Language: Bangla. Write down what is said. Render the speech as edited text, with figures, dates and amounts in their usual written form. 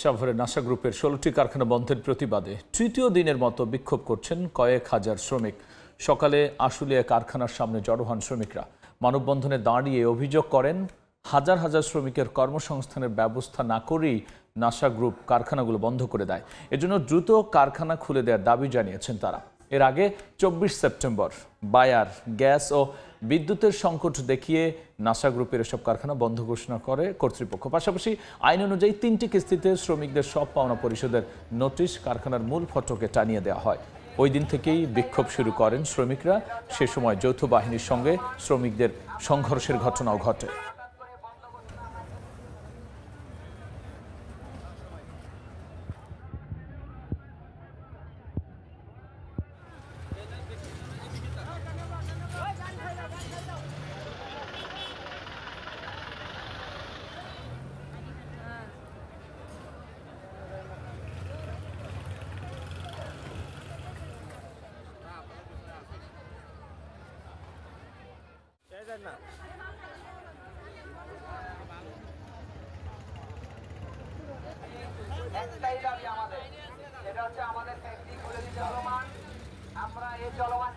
সাভারে নাসা গ্রুপের 16টি কারখানা বন্ধের প্রতিবাদে তৃতীয় দিনের মতো বিক্ষোভ করছেন কয়েক হাজার শ্রমিক। সকালে আশুলিয়া কারখানার সামনে জড়ো হন শ্রমিকরা। মানববন্ধনে দাঁড়িয়ে অভিযোগ করেন, হাজার হাজার শ্রমিকের কর্মসংস্থানের ব্যবস্থা না করেই নাসা গ্রুপ কারখানাগুলো বন্ধ করে দেয়। এজন্য দ্রুত কারখানা খুলে দেওয়ার দাবি জানিয়েছেন তারা। এর আগে 24 সেপ্টেম্বর বায়ার, গ্যাস ও বিদ্যুতের সংকট দেখিয়ে নাসা গ্রুপের এসব কারখানা বন্ধ ঘোষণা করে কর্তৃপক্ষ। পাশাপাশি আইন অনুযায়ী 3টি কিস্তিতে শ্রমিকদের সব পাওনা পরিশোধের নোটিশ কারখানার মূল ফটকে টানিয়ে দেওয়া হয়। ওই দিন থেকেই বিক্ষোভ শুরু করেন শ্রমিকরা। সে সময় যৌথ বাহিনীর সঙ্গে শ্রমিকদের সংঘর্ষের ঘটনাও ঘটে। একটাই দাবি আমাদের, সেটা হচ্ছে আমাদের ফ্যাক্টরি খুলে দিতে চলমান। আমরা এই চলমান